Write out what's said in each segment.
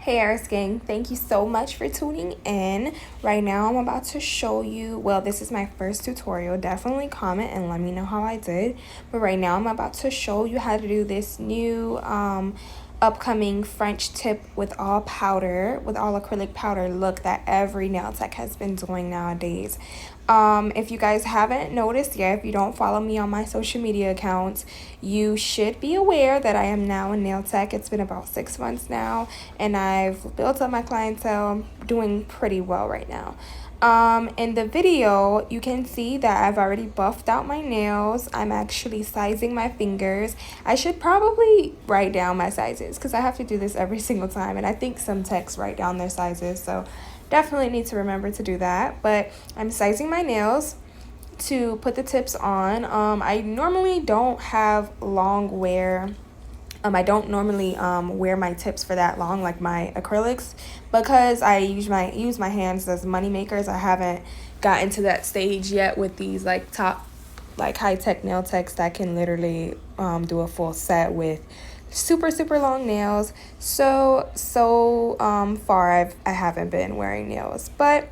Hey HEIRESS gang, thank you so much for tuning in. Right now I'm about to show you, well, this is my first tutorial. Definitely comment and let me know how I did. But right now I'm about to show you how to do this new upcoming French tip with all acrylic powder look that every nail tech has been doing nowadays. If you guys haven't noticed yet, if you don't follow me on my social media accounts, you should be aware that I am now a nail tech. It's been about 6 months now, and I've built up my clientele. I'm doing pretty well right now. In the video, you can see that I've already buffed out my nails. I'm actually sizing my fingers. I should probably write down my sizes because I have to do this every single time, and I think some techs write down their sizes, so definitely need to remember to do that. But I'm sizing my nails to put the tips on. I normally don't have long wear. I don't normally wear my tips for that long, like my acrylics, because I use my hands as money makers. I haven't gotten to that stage yet with these like top, like high-tech nail techs that can literally do a full set with super long nails. So far I haven't been wearing nails, but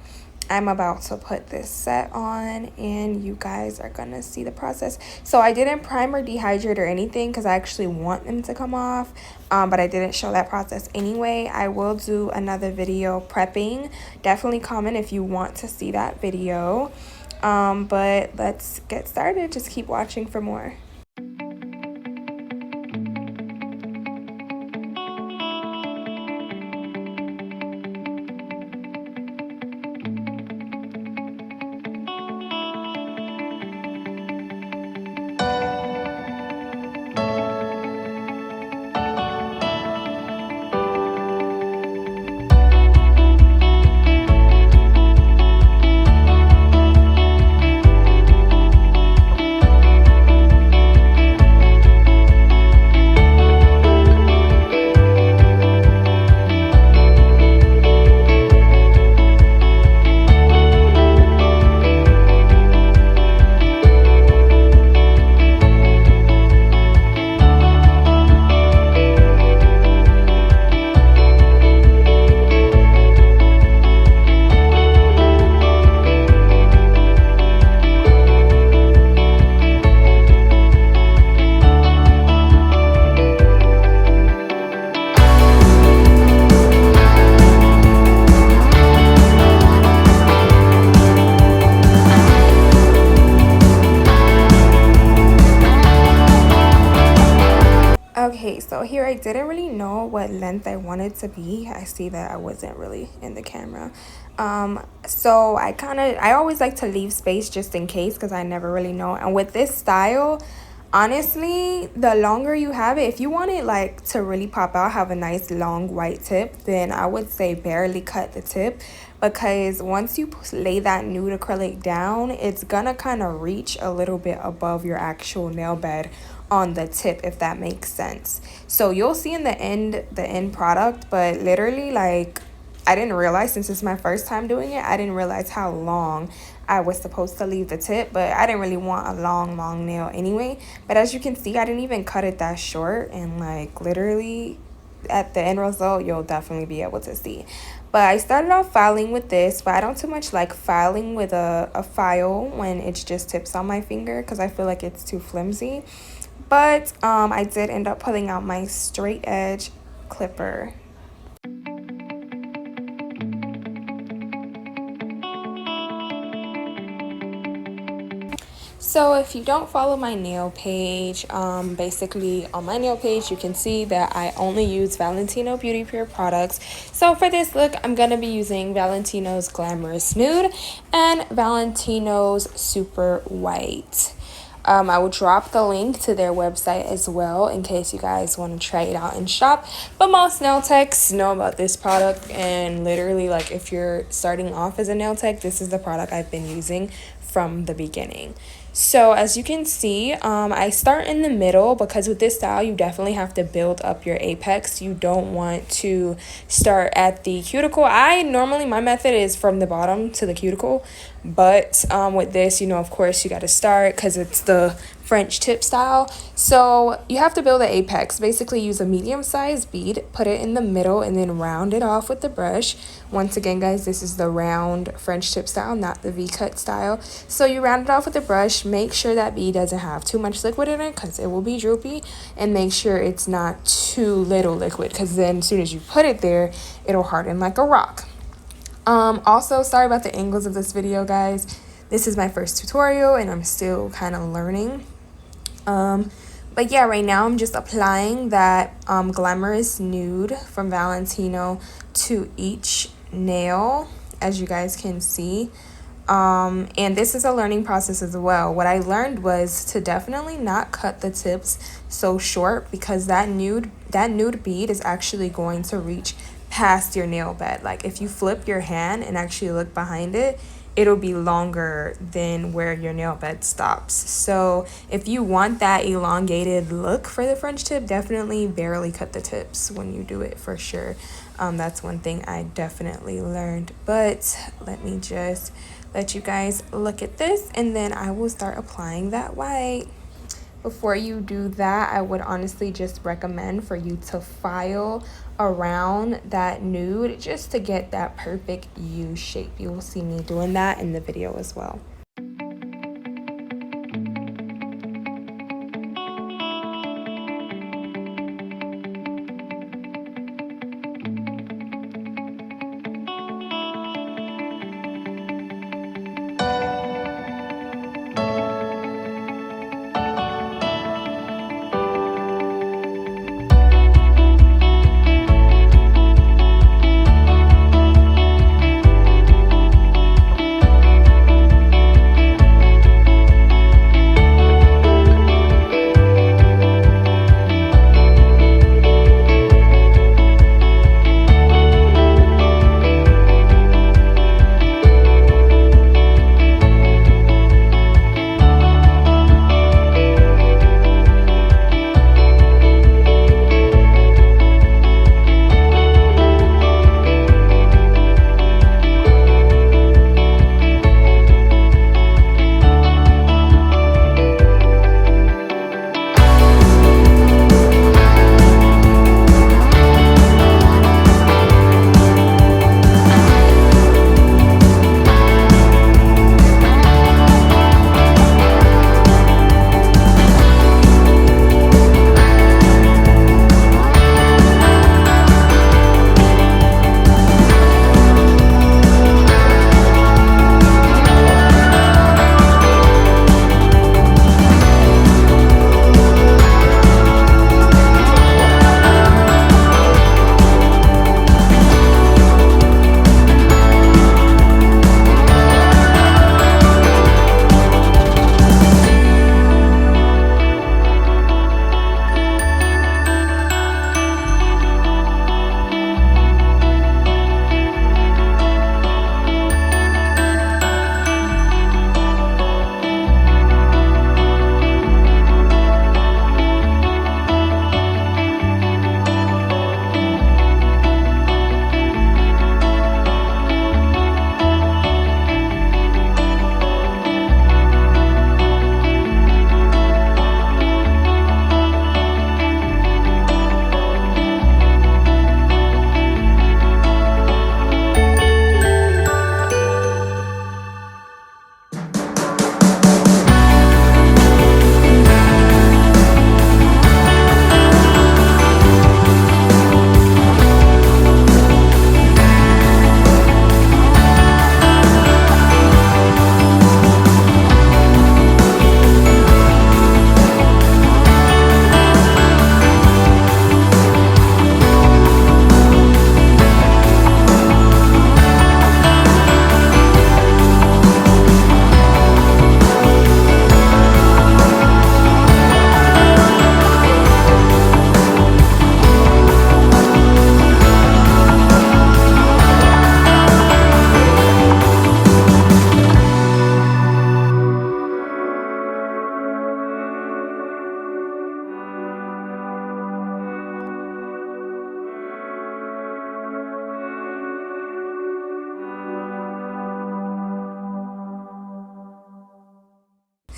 I'm about to put this set on and you guys are gonna see the process. So I didn't prime or dehydrate or anything because I actually want them to come off, but I didn't show that process anyway. I will do another video prepping. Definitely comment if you want to see that video. But let's get started. Just keep watching for more. Okay, so here I didn't really know what length I wanted to be. I see that I wasn't really in the camera. So I always like to leave space just in case because I never really know. And with this style, honestly, the longer you have it, if you want it like to really pop out, have a nice long white tip, then I would say barely cut the tip, because once you lay that nude acrylic down, it's gonna kind of reach a little bit above your actual nail bed on the tip, if that makes sense. So you'll see in the end product, but literally, like, I didn't realize, since it's my first time doing it, I didn't realize how long I was supposed to leave the tip, but I didn't really want a long nail anyway. But as you can see, I didn't even cut it that short, and like literally at the end result you'll definitely be able to see. But I started off filing with this, but I don't too much like filing with a file when it's just tips on my finger because I feel like it's too flimsy. But I did end up pulling out my straight edge clipper. So if you don't follow my nail page, basically on my nail page you can see that I only use Valentino Beauty Pure products. So for this look, I'm going to be using Valentino's Glamorous Nude and Valentino's Super White. I will drop the link to their website as well in case you guys want to try it out and shop. But most nail techs know about this product, and literally, like, if you're starting off as a nail tech, this is the product I've been using from the beginning. So as you can see, I start in the middle because with this style you definitely have to build up your apex. You don't want to start at the cuticle. My method is from the bottom to the cuticle, but with this, you know, of course you got to start because it's the French tip style. So you have to build the apex. Basically use a medium sized bead, put it in the middle, and then round it off with the brush. Once again, guys, this is the round French tip style, not the V-cut style. So you round it off with the brush. Make sure that bead doesn't have too much liquid in it because it will be droopy, and make sure it's not too little liquid because then as soon as you put it there, it'll harden like a rock. Also, sorry about the angles of this video, guys. This is my first tutorial and I'm still kind of learning. But yeah, right now I'm just applying that Glamorous Nude from Valentino to each nail, as you guys can see. And this is a learning process as well. What I learned was to definitely not cut the tips so short, because that nude bead is actually going to reach past your nail bed. Like if you flip your hand and actually look behind it, it'll be longer than where your nail bed stops. So if you want that elongated look for the French tip, definitely barely cut the tips when you do it, for sure. That's one thing I definitely learned. But let me just let you guys look at this, and then I will start applying that white. Before you do that, I would honestly just recommend for you to file around that nude just to get that perfect U shape. You will see me doing that in the video as well.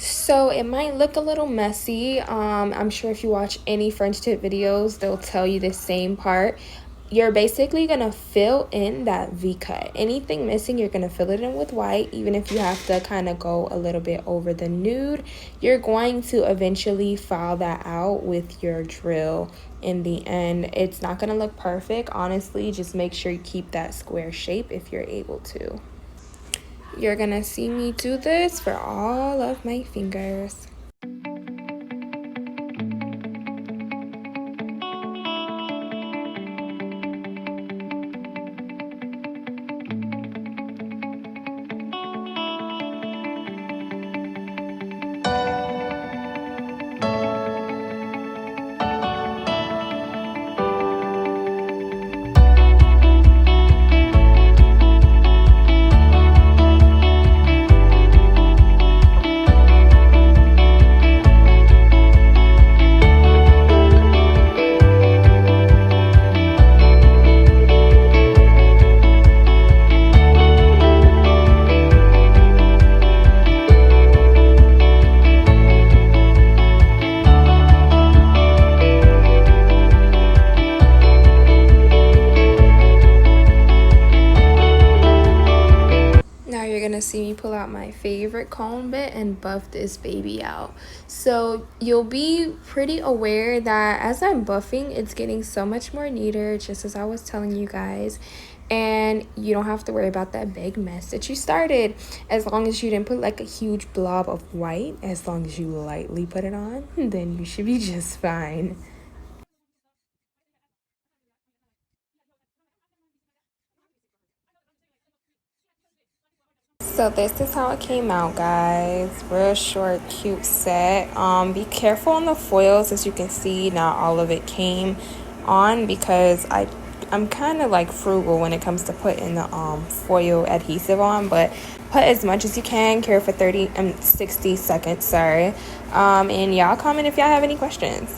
So it might look a little messy. I'm sure if you watch any French tip videos, they'll tell you the same part. You're basically gonna fill in that V cut. Anything missing, you're gonna fill it in with white. Even if you have to kind of go a little bit over the nude, you're going to eventually file that out with your drill in the end. It's not gonna look perfect, honestly. Just make sure you keep that square shape if you're able to. You're gonna see me do this for all of my fingers. Now you're gonna see me pull out my favorite comb bit and buff this baby out. So you'll be pretty aware that as I'm buffing, it's getting so much more neater, just as I was telling you guys. And you don't have to worry about that big mess that you started, as long as you didn't put like a huge blob of white. As long as you lightly put it on, then you should be just fine. So this is how it came out, guys. Real short, cute set. Be careful on the foils. As you can see, not all of it came on because I'm kind of like frugal when it comes to putting the foil adhesive on, but put as much as you can. Cure for 60 seconds, sorry. And y'all comment if y'all have any questions.